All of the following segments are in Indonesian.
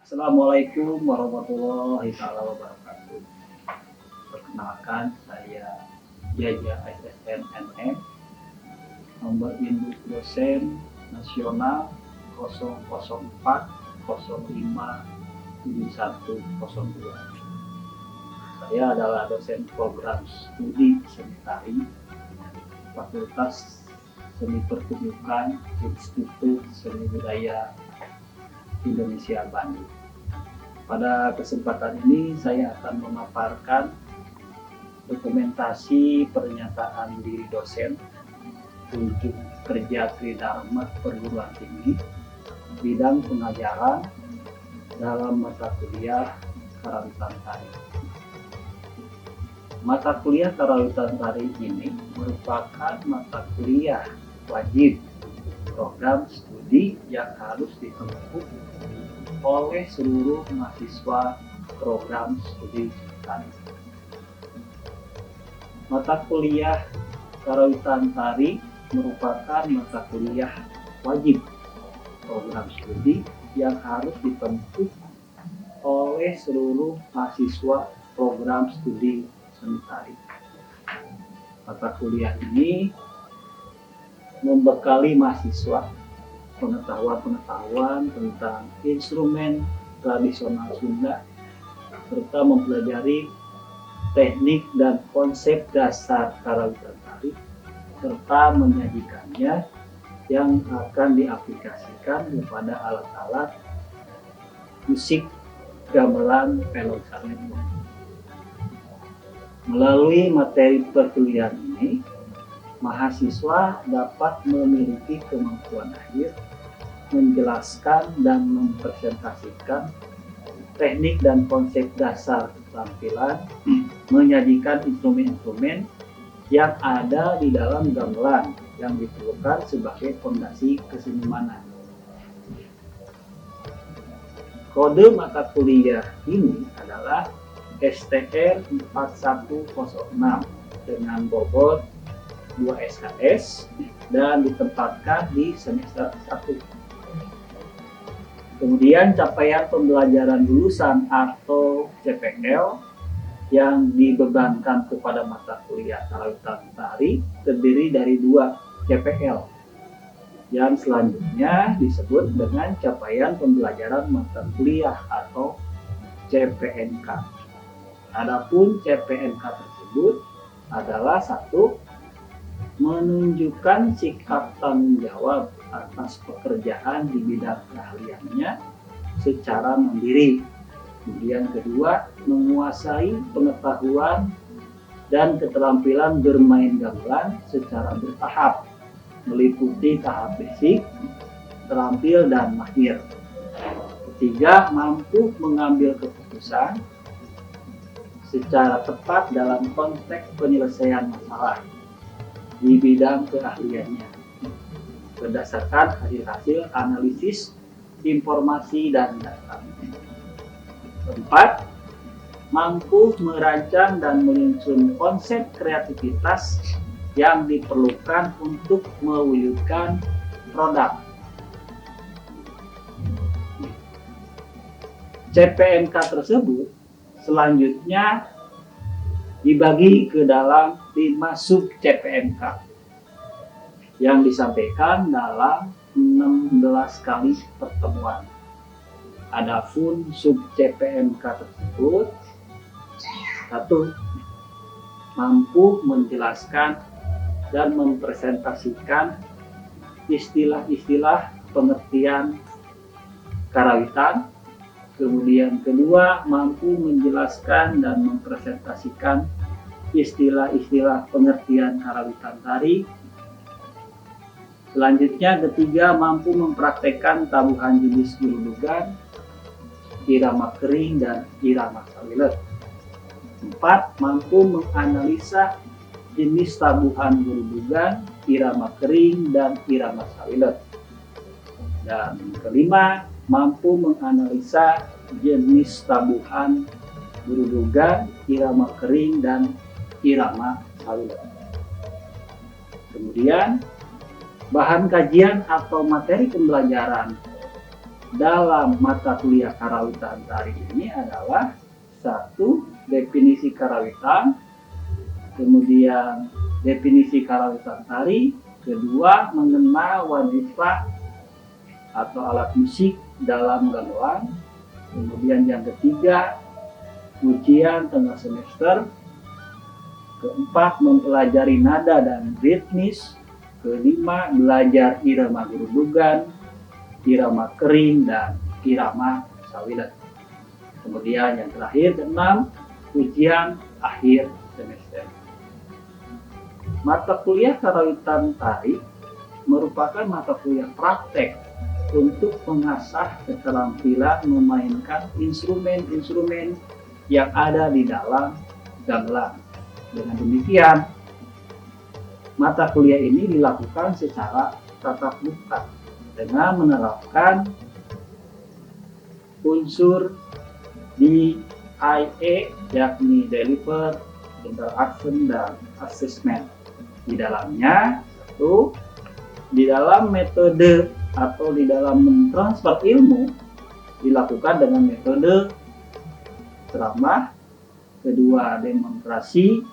Assalamualaikum warahmatullahi wabarakatuh. Perkenalkan, saya Jaja SSN NM, nomor induk dosen nasional 004057102. Saya adalah dosen program studi seni tari Fakultas Seni Pertunjukan Institut Seni Budaya Indonesia Bandung. Pada kesempatan ini saya akan memaparkan dokumentasi pernyataan diri dosen kunjung kerja Tridharma Perguruan Tinggi bidang pengajaran dalam mata kuliah karawitan tari. Mata kuliah karawitan tari ini merupakan mata kuliah wajib program studi yang harus ditempuh oleh seluruh mahasiswa program studi tari. Mata kuliah karawitan tari merupakan mata kuliah wajib program studi yang harus ditempuh oleh seluruh mahasiswa program studi seni tari. Mata kuliah ini membekali mahasiswa pengetahuan tentang instrumen tradisional Sunda serta mempelajari teknik dan konsep dasar karawitan tari serta menyajikannya yang akan diaplikasikan kepada alat-alat musik gamelan pelonceng. Melalui materi perkuliahan ini, mahasiswa dapat memiliki kemampuan akhir menjelaskan dan mempresentasikan teknik dan konsep dasar keterampilan menyajikan instrumen-instrumen yang ada di dalam gamelan yang diperlukan sebagai fondasi kesenimanan. Kode mata kuliah ini adalah STR 4106 dengan bobot 2 SKS dan ditempatkan di semester 1. Kemudian capaian pembelajaran lulusan atau CPL yang dibebankan kepada mata kuliah karawitan tari terdiri dari 2 CPL yang selanjutnya disebut dengan capaian pembelajaran mata kuliah atau CPNK. Adapun CPNK tersebut adalah satu, menunjukkan sikap tanggung jawab atas pekerjaan di bidang keahliannya secara mandiri. Kemudian kedua, menguasai pengetahuan dan keterampilan bermain gamelan secara bertahap, meliputi tahap basic, terampil, dan mahir. Ketiga, mampu mengambil keputusan secara tepat dalam konteks penyelesaian masalah di bidang keahliannya berdasarkan hasil-hasil analisis informasi dan data. Keempat, mampu merancang dan menyusun konsep kreativitas yang diperlukan untuk mewujudkan produk. CPNK tersebut selanjutnya dibagi ke dalam 5 sub CPNK yang disampaikan dalam 16 kali pertemuan. Adapun sub CPNK tersebut: 1. Mampu menjelaskan dan mempresentasikan istilah-istilah pengertian karawitan. Kemudian kedua, mampu menjelaskan dan mempresentasikan istilah-istilah pengertian karawitan tari. Selanjutnya ketiga, mampu mempraktekkan tabuhan jenis guludugan, irama kering, dan irama sawilet. 4. Mampu menganalisa jenis tabuhan guludugan, irama kering, dan irama sawilet. Dan kelima, mampu menganalisa jenis tabuhan guludugan, irama kering, dan irama sawilet. Kemudian bahan kajian atau materi pembelajaran dalam mata kuliah karawitan tari ini adalah satu, definisi karawitan, kemudian definisi karawitan tari, kedua, mengenal wanita atau alat musik dalam gamelan, kemudian yang ketiga, ujian tengah semester, keempat, mempelajari nada dan ritmis, kelima, belajar irama gerudugan, irama kering, dan irama sawilet. Kemudian yang terakhir, keenam, ujian akhir semester. Mata kuliah karawitan tari merupakan mata kuliah praktek untuk mengasah keterampilan memainkan instrumen-instrumen yang ada di dalam gamelan. Dengan demikian, mata kuliah ini dilakukan secara tatap muka dengan menerapkan unsur DIE, yakni Deliver, Interaction, dan Assessment. Di dalamnya, satu, di dalam metode atau di dalam mentransfer ilmu dilakukan dengan metode ceramah, kedua demonstrasi,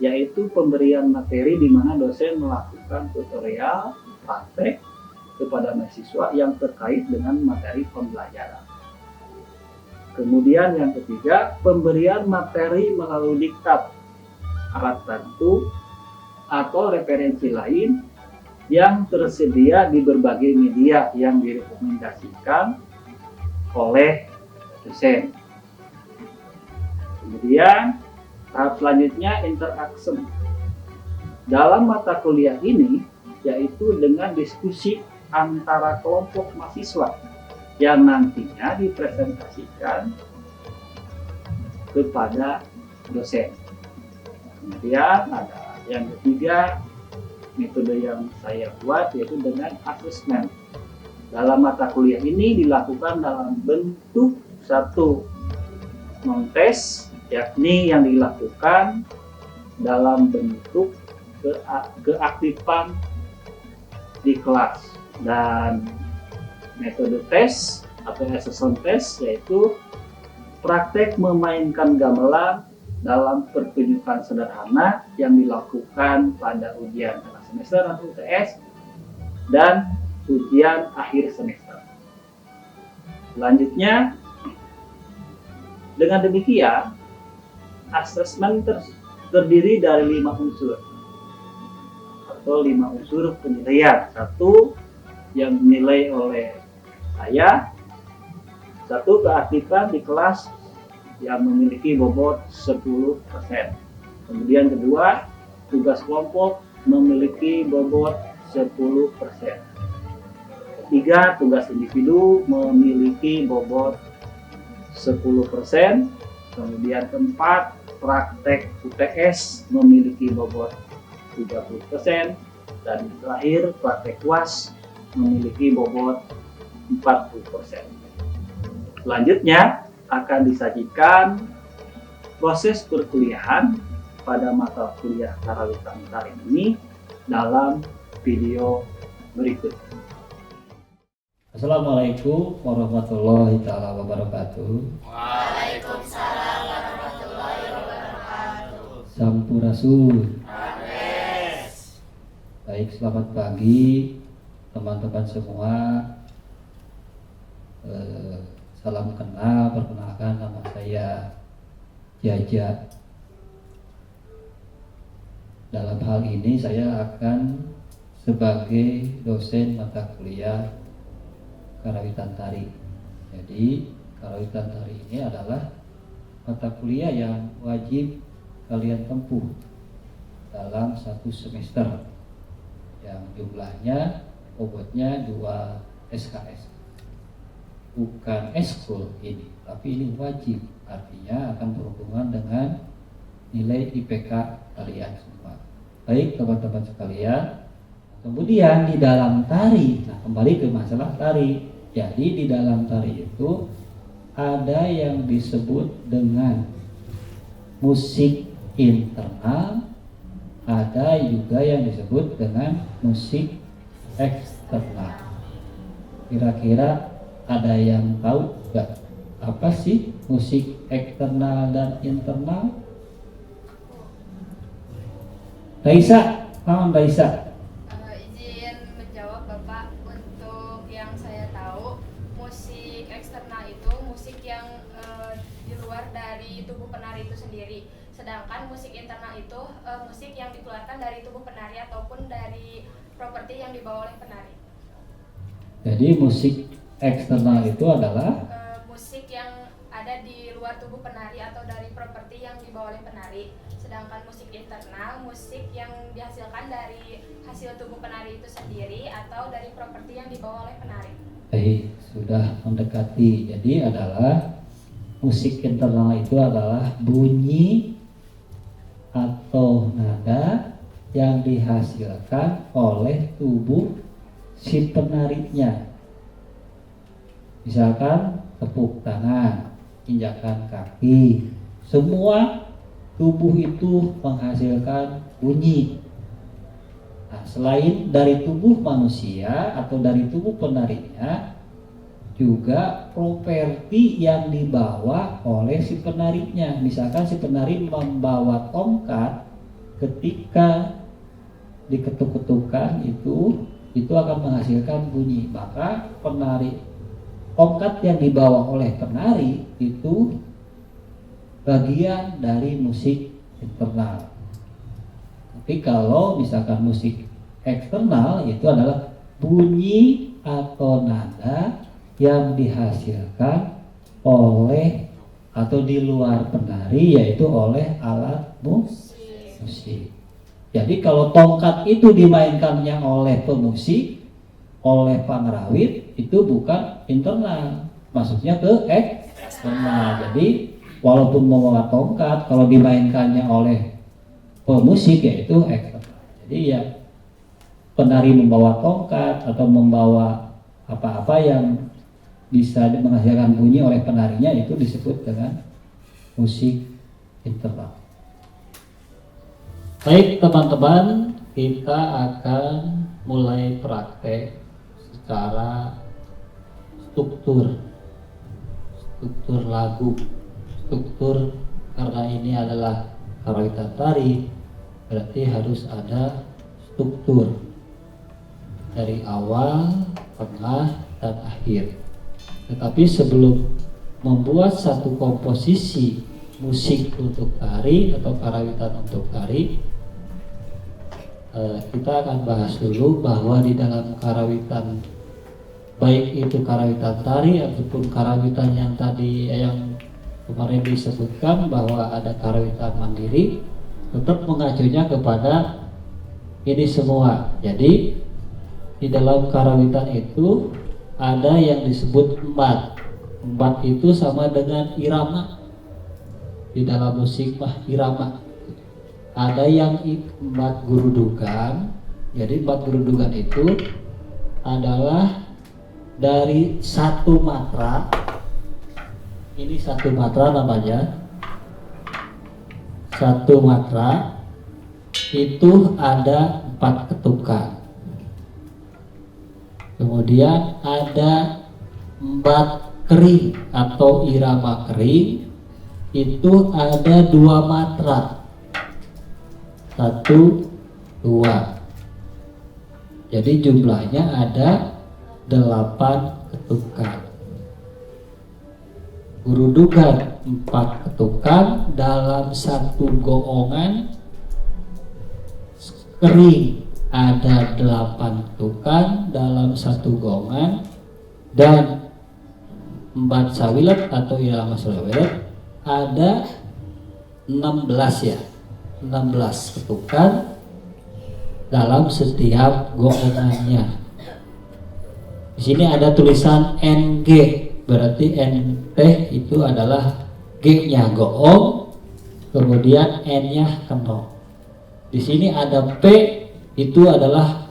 yaitu pemberian materi di mana dosen melakukan tutorial praktek kepada mahasiswa yang terkait dengan materi pembelajaran. Kemudian yang ketiga, pemberian materi melalui diktat, alat bantu, atau referensi lain yang tersedia di berbagai media yang direkomendasikan oleh dosen. Kemudian tahap selanjutnya, interaction. Dalam mata kuliah ini, yaitu dengan diskusi antara kelompok mahasiswa yang nantinya dipresentasikan kepada dosen. Kemudian ada yang ketiga, metode yang saya buat yaitu dengan assessment. Dalam mata kuliah ini dilakukan dalam bentuk satu, non-tes, yakni yang dilakukan dalam bentuk keaktifan di kelas, dan metode tes atau assessment test yaitu praktek memainkan gamelan dalam pertunjukan sederhana yang dilakukan pada ujian tengah semester atau UTS dan ujian akhir semester. Selanjutnya, dengan demikian, asesmen terdiri dari 5 unsur atau 5 unsur penilaian. Satu, yang dinilai oleh saya. Satu, keaktifan di kelas yang memiliki bobot 10%. Kemudian kedua, tugas kelompok memiliki bobot 10%. Ketiga, tugas individu memiliki bobot 10%. Kemudian keempat, praktek UTS memiliki bobot 30%. Dan terakhir, praktek UAS memiliki bobot 40%. Selanjutnya akan disajikan proses perkuliahan pada mata kuliah karawitan tari ini dalam video berikut. Assalamualaikum warahmatullahi taala wabarakatuh. Waalaikumsalam warahmatullahi wabarakatuh. Sampurasun. Amin. Baik, selamat pagi teman-teman semua. Salam kenal, perkenalkan nama saya Jaja. Dalam hal ini saya akan sebagai dosen mata kuliah karawitan tari. Jadi karawitan tari ini adalah mata kuliah yang wajib kalian tempuh dalam 1 semester, yang jumlahnya bobotnya 2 SKS. Bukan eskul ini, tapi ini wajib, artinya akan berhubungan dengan nilai IPK kalian semua. Baik teman-teman sekalian, kemudian di dalam tari, nah kembali ke masalah tari. Jadi di dalam tari itu ada yang disebut dengan musik internal, ada juga yang disebut dengan musik eksternal. Kira-kira Ada yang tahu nggak apa sih musik eksternal dan internal? Raisa, paham Raisa? Izin menjawab Bapak. Untuk yang saya tahu, musik eksternal itu musik yang di luar dari tubuh penari itu sendiri. Sedangkan musik internal itu musik yang dikeluarkan dari tubuh penari ataupun dari properti yang dibawa oleh penari. Jadi musik eksternal itu adalah Musik yang ada di luar tubuh penari atau dari properti yang dibawa oleh penari. Sedangkan musik internal, musik yang dihasilkan dari hasil tubuh penari itu sendiri atau dari properti yang dibawa oleh penari. Sudah mendekati. Jadi adalah musik internal itu adalah bunyi atau nada yang dihasilkan oleh tubuh si penarinya. Misalkan tepuk tangan, injakan kaki, semua tubuh itu menghasilkan bunyi. Nah, selain dari tubuh manusia atau dari tubuh penarinya, juga properti yang dibawa oleh si penarinya. Misalkan si penari membawa tongkat, ketika diketuk-ketukan itu akan menghasilkan bunyi. Maka tongkat yang dibawa oleh penari itu bagian dari musik internal. Tapi kalau misalkan musik eksternal itu adalah bunyi atau nada yang dihasilkan oleh atau di luar penari, yaitu oleh alat musik. Jadi kalau tongkat itu dimainkannya oleh pemusik, oleh pengrawit, itu bukan internal, maksudnya ke eksternal. Jadi walaupun membawa tongkat, kalau dimainkannya oleh pemusik yaitu eksternal. Jadi ya penari membawa tongkat atau membawa apa-apa yang bisa menghasilkan bunyi oleh penarinya itu disebut dengan musik internal. Baik teman-teman, kita akan mulai praktek secara struktur lagu. Struktur karena ini adalah karawitan tari, berarti harus ada struktur dari awal, tengah, dan akhir. Tetapi sebelum membuat satu komposisi musik untuk tari atau karawitan untuk tari, kita akan bahas dulu bahwa di dalam karawitan, baik itu karawitan tari ataupun karawitan yang tadi yang kemarin disebutkan bahwa ada karawitan mandiri, tetap mengacunya kepada ini semua. Jadi di dalam karawitan itu ada yang disebut embat. Embat itu sama dengan irama. Di dalam musik mah irama. Ada yang embat gurudukan. Jadi embat gurudukan itu adalah dari satu matra. Ini satu matra namanya. Satu matra itu ada 4 ketukan. Kemudian ada embat kering atau irama kering, itu ada 2 matra, 1, 2. Jadi jumlahnya ada 8 ketukan. Gurudukan 4 ketukan dalam satu goongan. Kering ada 8 ketukan dalam satu goongan, dan embat sawilat atau irama sawilat ada 16 ya, 16 ketukan dalam setiap goongannya. Di sini ada tulisan NG, berarti NT itu adalah G-nya goong, kemudian N-nya kenong. Di sini ada P, itu adalah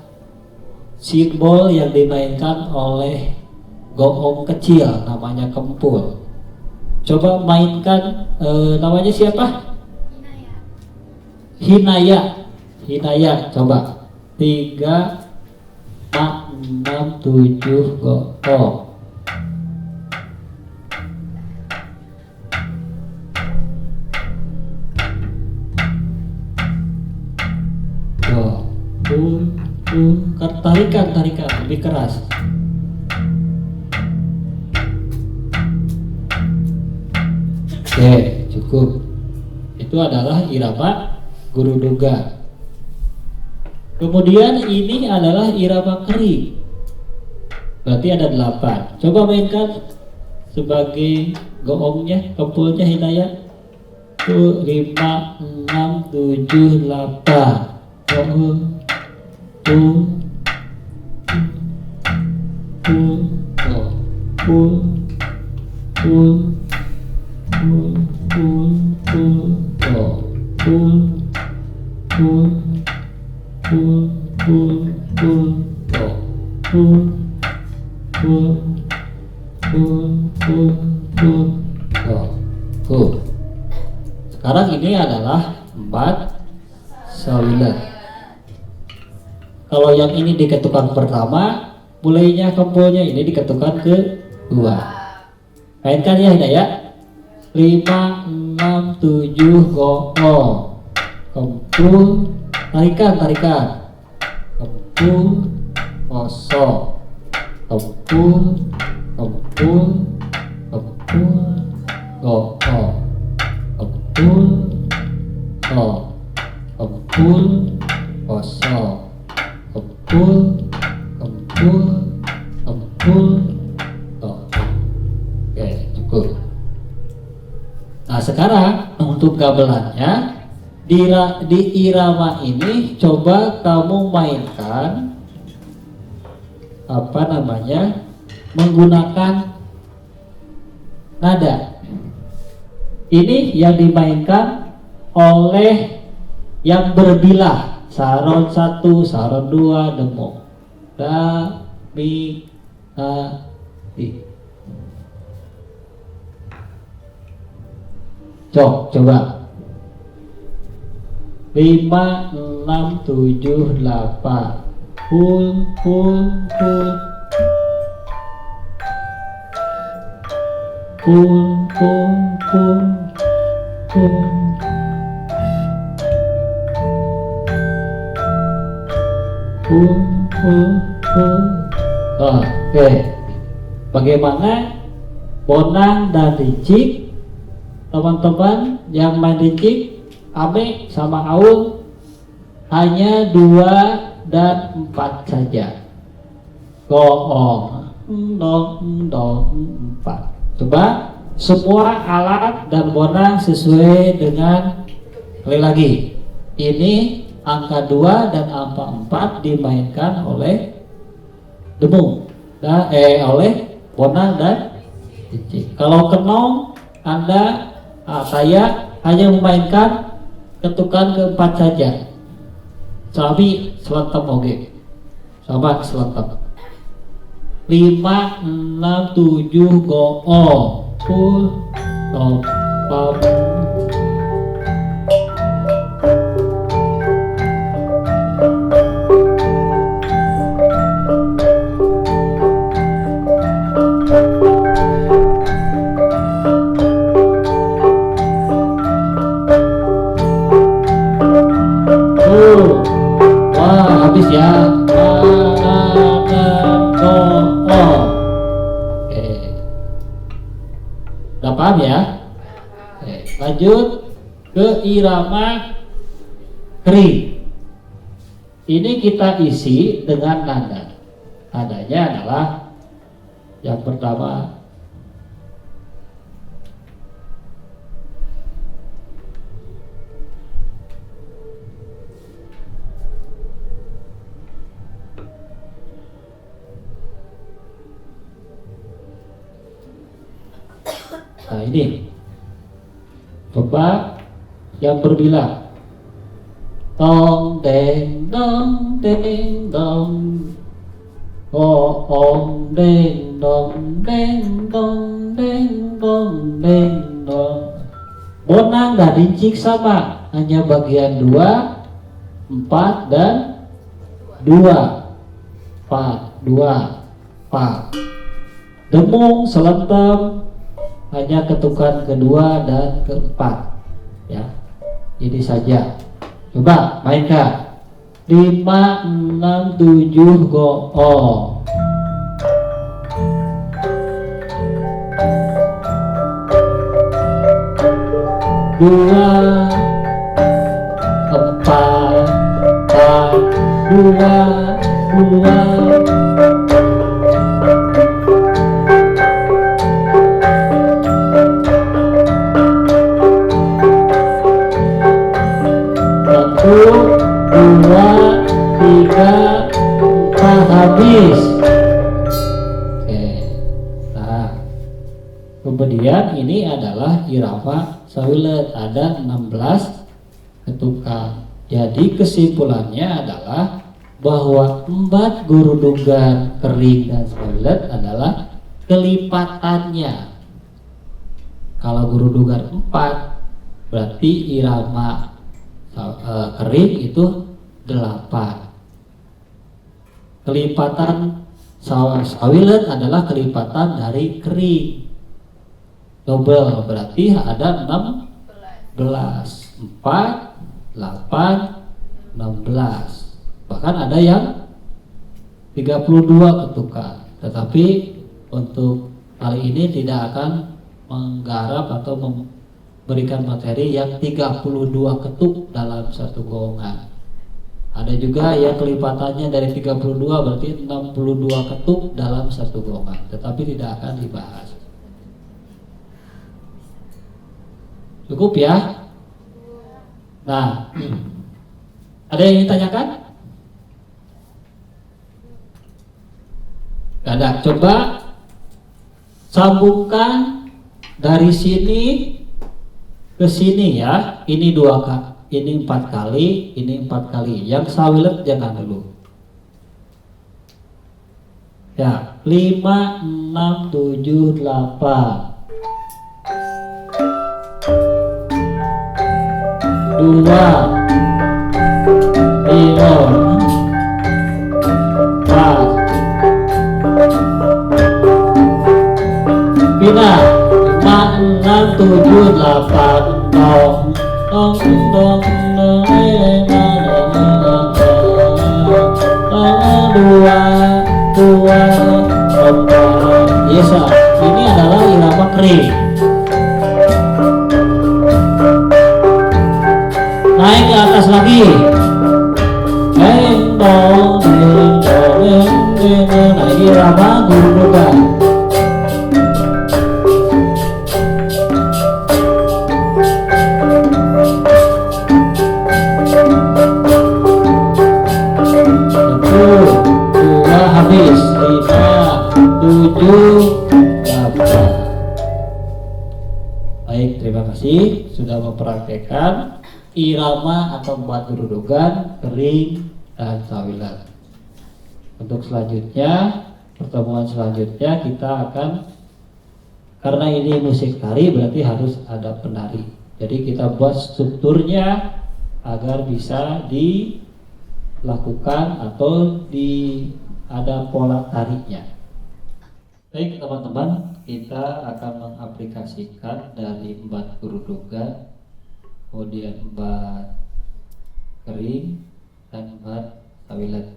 simbol yang dimainkan oleh goong kecil, namanya kempul. Coba mainkan, namanya siapa? Hinaya. Hinaya, coba 3, 4, 6, 7 goong. Tarikan lebih keras. Oke, cukup. Itu adalah irama guru duga. Kemudian ini adalah irama kering. Berarti ada 8. Coba mainkan sebagai goongnya, kempulnya Hidayat. 5, 6, 7, 8. Sekarang ini adalah 4 sawilat. Kalau yang ini diketukan pertama, mulainya kempulnya ini diketukan kedua. Mainkan ya Hidayat. 5, 6, 7, go. Kempul, tarikan. Kempul, kosong. Kempul, go. Kempul, kosong. Kempul. Oke, cukup. Nah, sekarang untuk gamelannya di irama ini coba kamu mainkan menggunakan nada. Ini yang dimainkan oleh yang berbilah, saron 1, saron 2, demo. Da, mi, a, di. Coba 5, 6, 7, 8. Pul. Oke. Bagaimana Bonang dan Ricik, teman-teman yang main Ricik, Ame sama Aul, hanya 2 dan 4 saja. Goong, dong, 4. Coba semua alat dan Bonang sesuai dengan, sekali lagi, ini angka 2 dan angka 4 dimainkan oleh Demung, oleh Bonang dan Ricik. Kalau kenong, saya hanya memainkan ketukan keempat saja. Sami selentem oge. Sama selentem. 5, 6, 7, go. Pul, pam. Wah, habis ya. Udah paham ya? Oke, lanjut ke irama kering. Ini kita isi dengan nada. Nadanya adalah yang pertama nah ini coba yang berbilang tong deng dong deng dong om deng dong deng dong deng dong deng dong. Bonang dan Ricik sama, hanya bagian 2, 4 dan 2. 4, 2, 4. Demung selentem hanya ketukan kedua dan keempat, ya. Ini saja. Coba mainkan. 5, 6, 7 goong. Dua, empat, dua, dua. Satu, dua, tiga, empat, habis. Oke. Nah, kemudian ini adalah irama sawilet, ada 16 ketukan. Jadi kesimpulannya adalah bahwa empat gurudugan, kering, dan sawilet adalah kelipatannya. Kalau gurudugan 4 berarti irama kering itu 8. Kelipatan sawilet adalah kelipatan dari kering, double, berarti ada 16, 4, 8, 16. Bahkan ada yang 32 ketukan. Tetapi untuk kali ini tidak akan menggarap atau memberikan materi yang 32 ketuk dalam satu golongan. Ada juga yang kelipatannya dari 32 berarti 62 ketuk dalam satu golongan, tetapi tidak akan dibahas. Cukup ya? Nah, ada yang ditanyakan? Gak ada. Coba sambungkan dari sini ke sini ya. Ini 2 kali, ini 4 kali, ini 4 kali. Yang sawilet jangan dulu. Ya, 5, 6, 7, 8. 2, 5, 4. Pindah 5, 6, 7, 8. Dong, dong, dong, dong, dua, 4. Yes, ini adalah irama kering. Naik ke atas lagi. Dong, nah ini irama gurudugan. Habis 5, 7, 8. Baik, terima kasih sudah mempraktekkan irama atau 4 gurudugan, kering, dan sawilet. Untuk selanjutnya, pertemuan selanjutnya kita akan, karena ini musik tari berarti harus ada penari. Jadi kita buat strukturnya agar bisa dilakukan atau ada pola tariknya. Baik teman-teman, kita akan mengaplikasikan dari 4 gurudugan, kemudian 4 kering, dan 4 sawilet.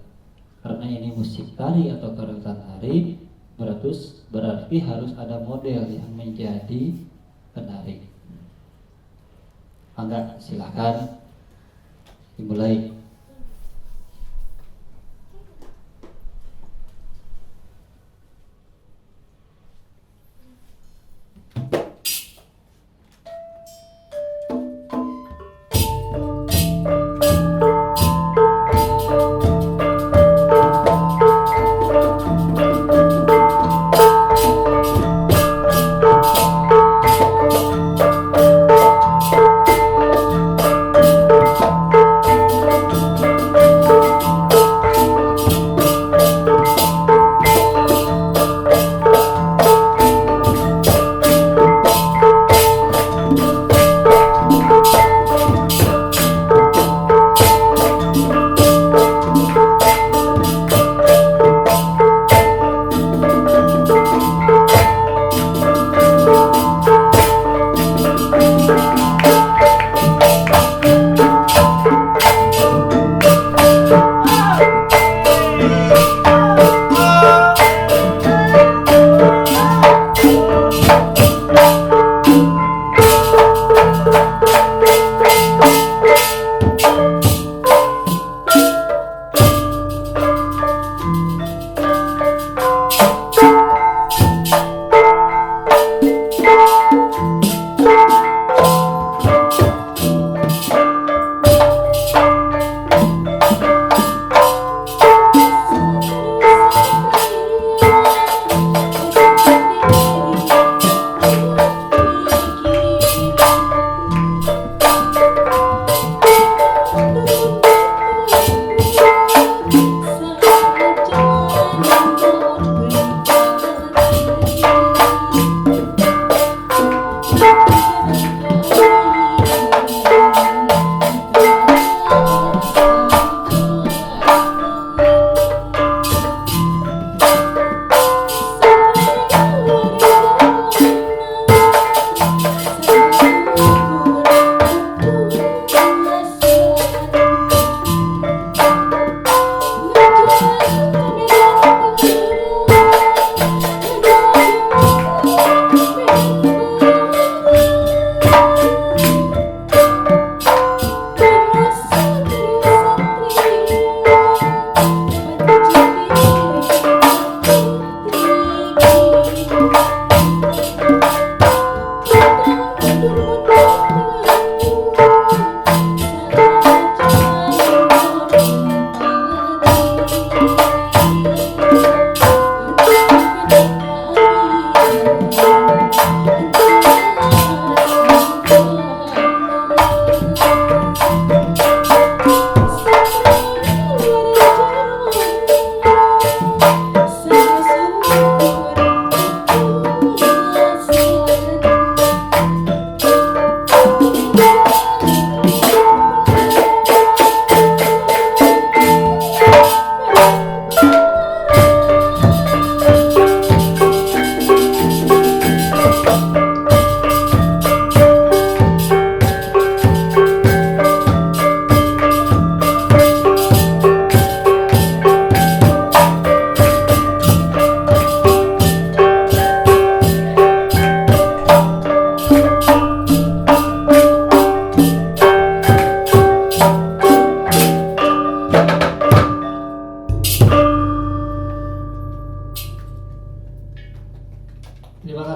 Karena ini musik tari atau kerutan tari, berarti harus ada model yang menjadi penari. Mangga, silakan dimulai.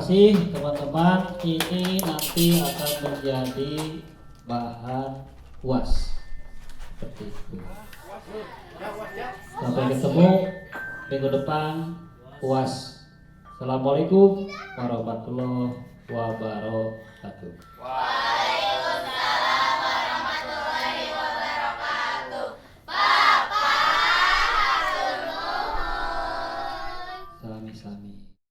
kasih teman-teman. Ini nanti akan menjadi bahan UAS. Seperti itu. Sampai ketemu minggu depan UAS. Assalamualaikum warahmatullahi wabarakatuh.